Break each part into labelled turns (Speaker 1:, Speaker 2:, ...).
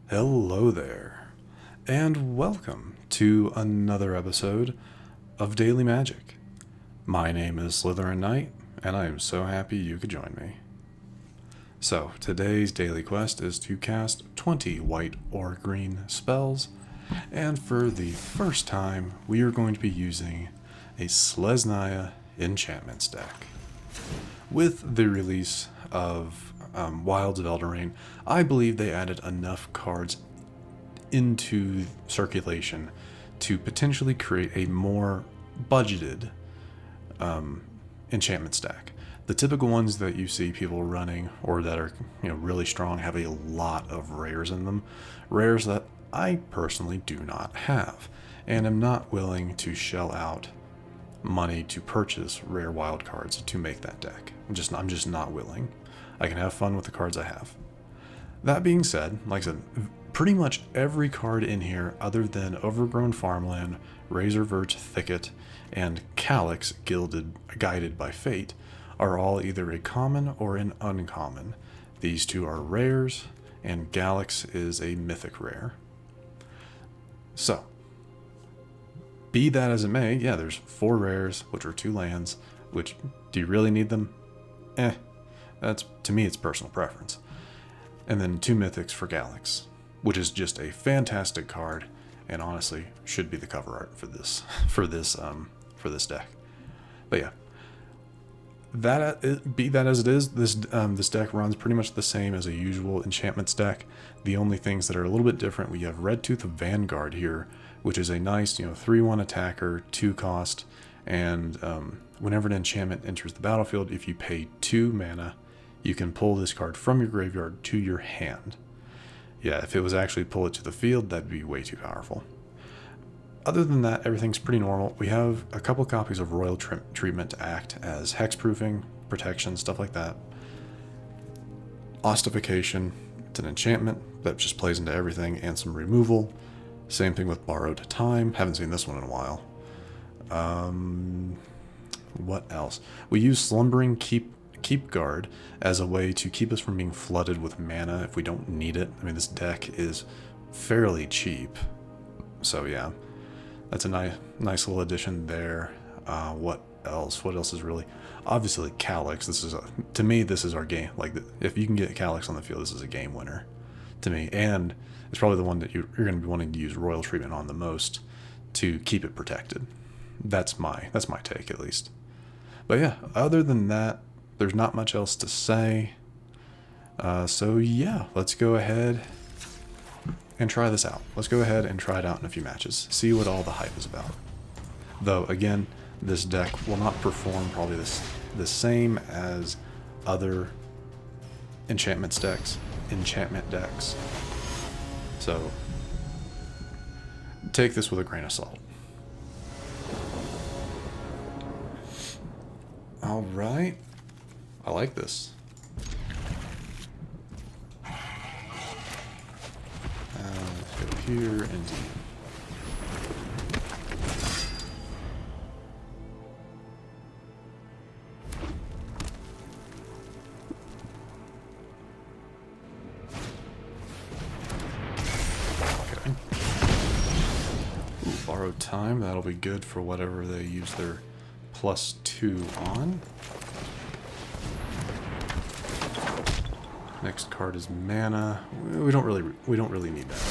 Speaker 1: Hello there, and welcome to another episode of Daily Magic. My name is SlytherinKnight, and I am so happy you could join me. So, today's daily quest is to cast 20 white or green spells, and for the first time, we are going to be using a Selesnya Enchantments deck. With the release of Wilds of Eldraine, I believe they added enough cards into circulation to potentially create a more budgeted enchantment stack. The typical ones that you see people running or that are really strong have a lot of rares in them. Rares that I personally do not have, and am not willing to shell out money to purchase rare wild cards to make that deck. I'm just not willing. I can have fun with the cards I have. That being said, like I said, pretty much every card in here other than Overgrown Farmland, Razorverge Thicket, and Calix Guided by Fate are all either a common or an uncommon. These two are rares, and Calix is a mythic rare. So, be that as it may, yeah, there's 4 rares, which are 2 lands, which, do you really need them? To me, it's personal preference. And then 2 mythics for Calix, which is just a fantastic card, and honestly should be the cover art for this deck. But yeah, be that as it is, this deck runs pretty much the same as a usual enchantments deck. The only things that are a little bit different, we have Redtooth Vanguard here, which is a nice 3/1 attacker, 2 cost, and whenever an enchantment enters the battlefield, if you pay 2 mana, you can pull this card from your graveyard to your hand. Yeah, if it was actually pull it to the field, that'd be way too powerful. Other than that, everything's pretty normal. We have a couple copies of Royal Treatment to act as hexproofing, protection, stuff like that. Ossification, it's an enchantment that just plays into everything, and some removal. Same thing with Borrowed Time. Haven't seen this one in a while. What else? We use Slumbering Keepguard as a way to keep us from being flooded with mana if we don't need it. I mean, this deck is fairly cheap, so yeah, that's a nice little addition there. What else? What else is really? Obviously, Calix. To me, this is our game. Like, if you can get Calix on the field, this is a game winner to me, and it's probably the one that you're going to be wanting to use Royal Treatment on the most to keep it protected. That's my take, at least. But yeah, other than that, there's not much else to say. So yeah, let's go ahead and try this out. Let's go ahead and try it out in a few matches. See what all the hype is about. Though, again, this deck will not perform probably the same as other enchantment decks. So, take this with a grain of salt. Alright. I like this. Let's go here and okay. Ooh, Borrowed Time. That'll be good for whatever they use their +2 on. Next card is mana. We don't really need that.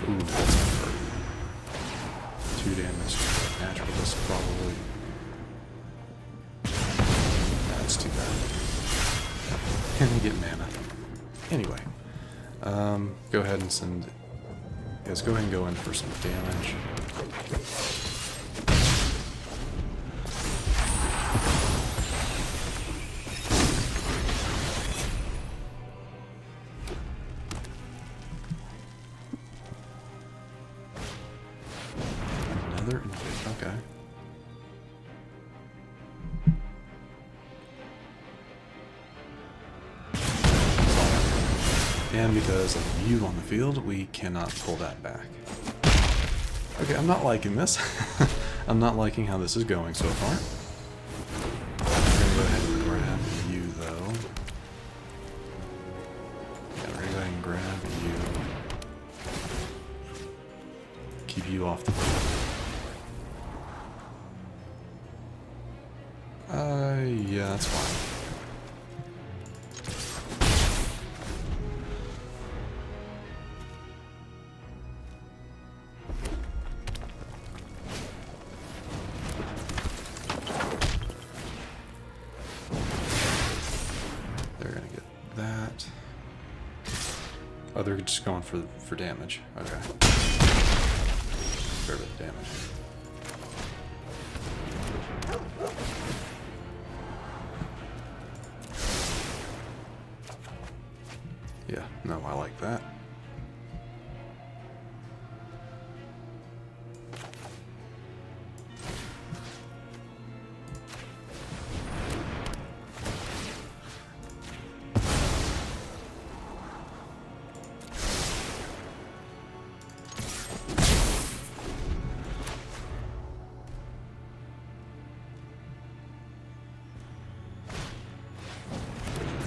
Speaker 1: Ooh, that's gonna hurt. 2 damage to Naturalist, probably. That's too bad. Can we get mana? Anyway, go ahead and send. Let's go ahead and go in for some damage. Another invasion, okay. And because of you on the field, we cannot pull that back. Okay, I'm not liking this. I'm not liking how this is going so far. We're gonna go ahead and grab you, though. Yeah, we're gonna go ahead and grab you. Keep you off the boat. Yeah, that's fine. They're gonna get that. Oh, they're just going for damage. Okay. Fair bit of damage. Yeah, no, I like that.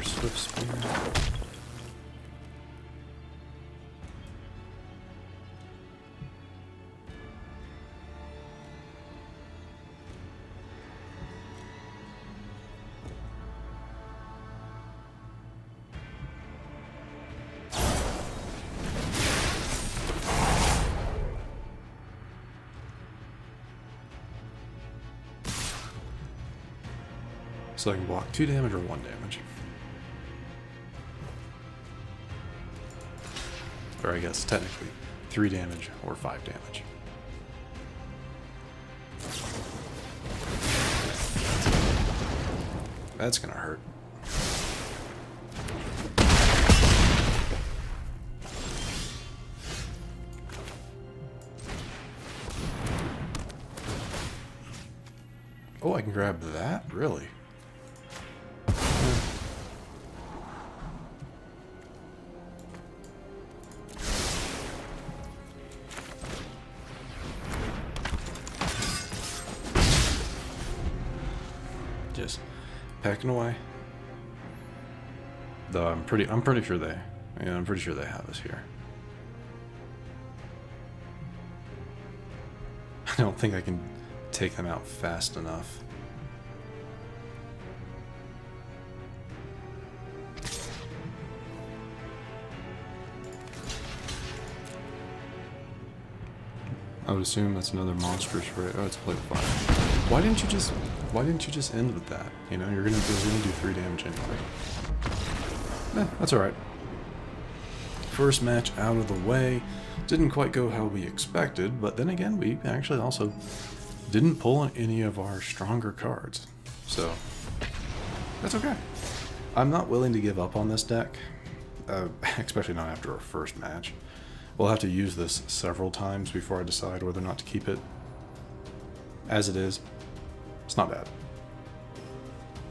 Speaker 1: Swift spear. So I can block 2 damage or 1 damage. Or I guess technically 3 damage or 5 damage. That's gonna hurt. Oh, I can grab that? Really? Just packing away. Though I'm pretty sure they, I'm pretty sure they have us here. I don't think I can take them out fast enough. I would assume that's another monstrous ray. Oh, it's plate 5. Why didn't you just end with that? You know, you're gonna do 3 damage anyway. That's alright. First match out of the way. Didn't quite go how we expected, but then again, we actually also didn't pull any of our stronger cards. So, that's okay. I'm not willing to give up on this deck, especially not after our first match. We'll have to use this several times before I decide whether or not to keep it. As it is, it's not bad.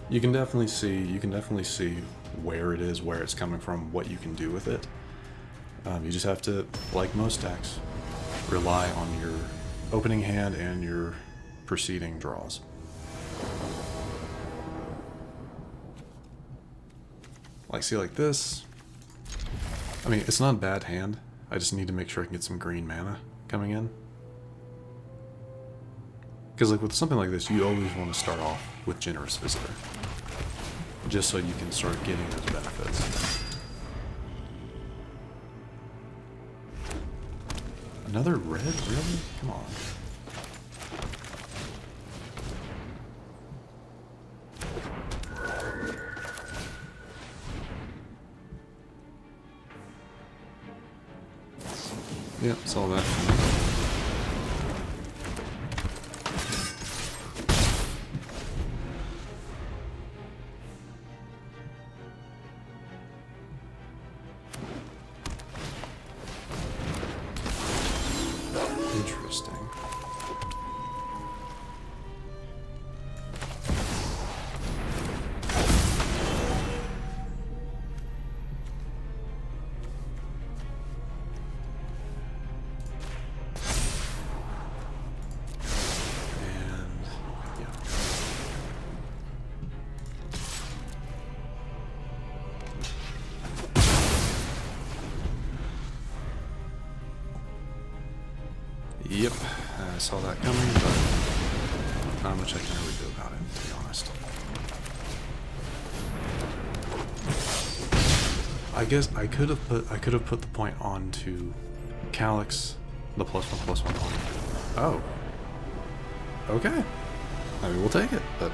Speaker 1: You can definitely see where it is, where it's coming from, what you can do with it. You just have to, like most decks, rely on your opening hand and your preceding draws. Like, see, like this. I mean, it's not a bad hand. I just need to make sure I can get some green mana coming in. Because like with something like this, you always want to start off with Generous Visitor. Just so you can start getting those benefits. Another red? Really? Come on. Yep, saw that. Interesting. Yep, I saw that coming, but not much I can really do about it, to be honest. I guess I could have put the point on to Calix, the +1/+1 on. Oh. Okay. I mean, we'll take it, but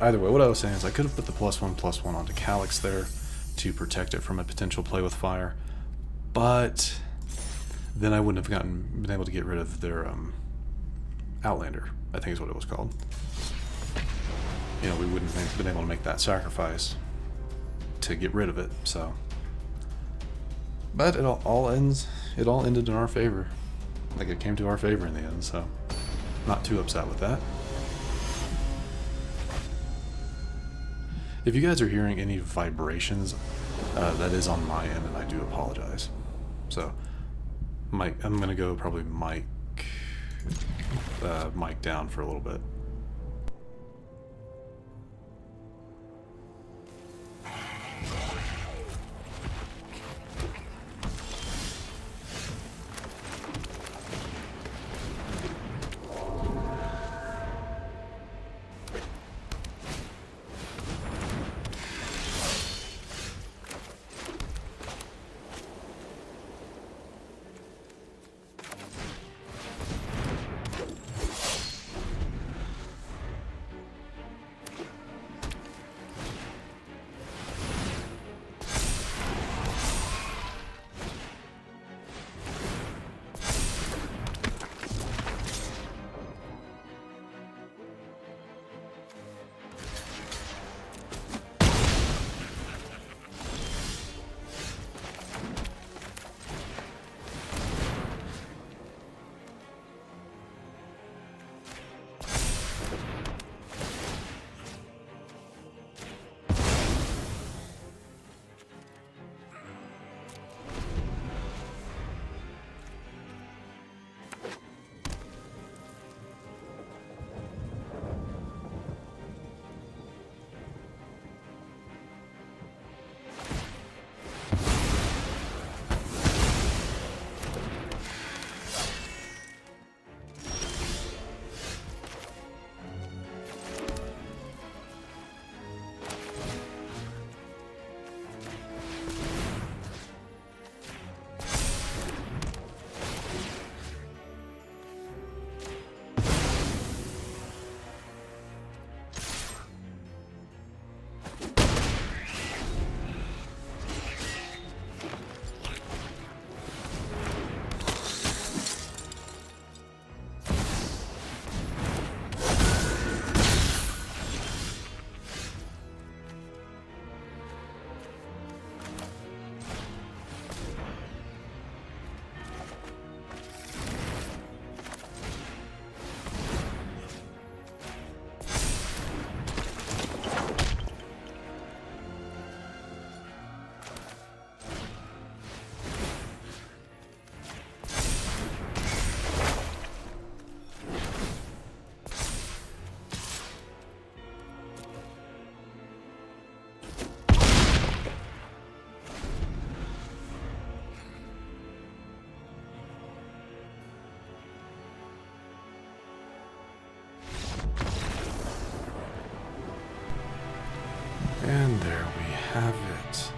Speaker 1: either way, what I was saying is I could have put the +1/+1 onto Calix there to protect it from a potential play with fire, but then I wouldn't have been able to get rid of their Outlander, I think is what it was called. You know, we wouldn't have been able to make that sacrifice to get rid of it, so. But it all ended in our favor. Like, it came to our favor in the end, so not too upset with that. If you guys are hearing any vibrations, that is on my end, and I do apologize. So, I'm gonna go probably mic down for a little bit. And there we have it.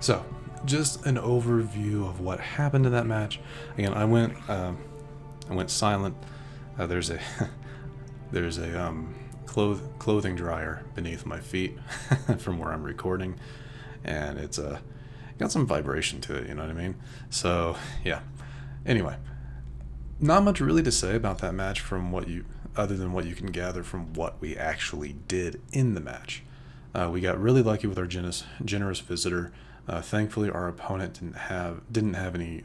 Speaker 1: So, just an overview of what happened in that match. Again, I went silent. There's a clothing dryer beneath my feet from where I'm recording, and it's got some vibration to it. You know what I mean? So yeah. Anyway, not much really to say about that match other than what you can gather from what we actually did in the match. We got really lucky with our generous visitor. Thankfully, our opponent didn't have any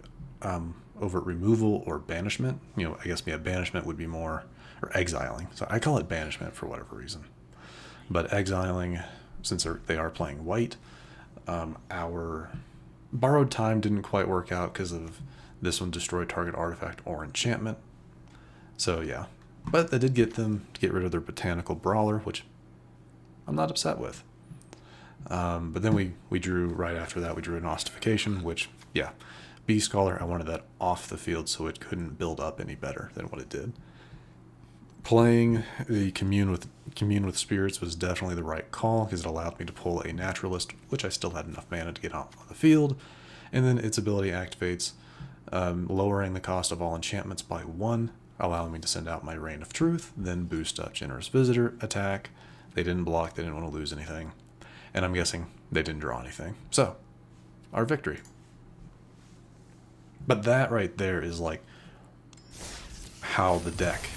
Speaker 1: overt removal or banishment. You know, I guess banishment would be more, or exiling. So I call it banishment for whatever reason. But exiling, since they are playing white, our borrowed time didn't quite work out because of this one destroy target artifact or enchantment. So yeah, but that did get them to get rid of their botanical brawler, which I'm not upset with. But then we drew right after that. We drew an Ossification, which yeah, Beast Caller, I wanted that off the field so it couldn't build up any better than what it did. Playing the Commune with Spirits was definitely the right call because it allowed me to pull a Naturalist, which I still had enough mana to get off on the field, and then its ability activates, lowering the cost of all enchantments by 1, allowing me to send out my Reign of Truth, then boost up Generous Visitor, attack. They didn't block, they didn't want to lose anything, and I'm guessing they didn't draw anything. So, our victory. But that right there is like how the deck,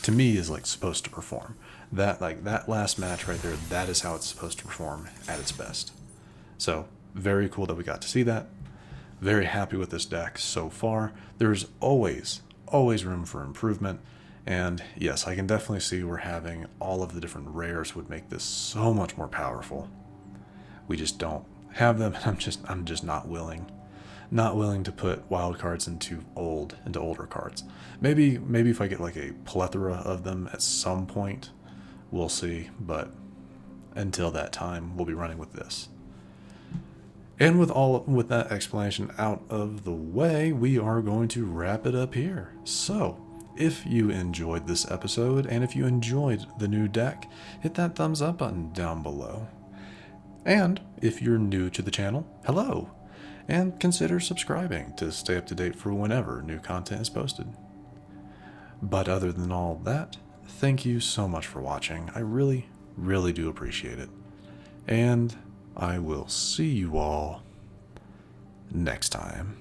Speaker 1: to me, is like supposed to perform. That last match right there, that is how it's supposed to perform at its best. So, very cool that we got to see that. Very happy with this deck so far. There's always room for improvement. And yes, I can definitely see where having all of the different rares would make this so much more powerful. We just don't have them, and I'm just not willing. Not willing to put wild cards into older cards. Maybe if I get like a plethora of them at some point, we'll see. But until that time, we'll be running with this. And with that explanation out of the way, we are going to wrap it up here. So, if you enjoyed this episode, and if you enjoyed the new deck, hit that thumbs up button down below. And if you're new to the channel, hello! And consider subscribing to stay up to date for whenever new content is posted. But other than all that, thank you so much for watching. I really, really do appreciate it. And I will see you all next time.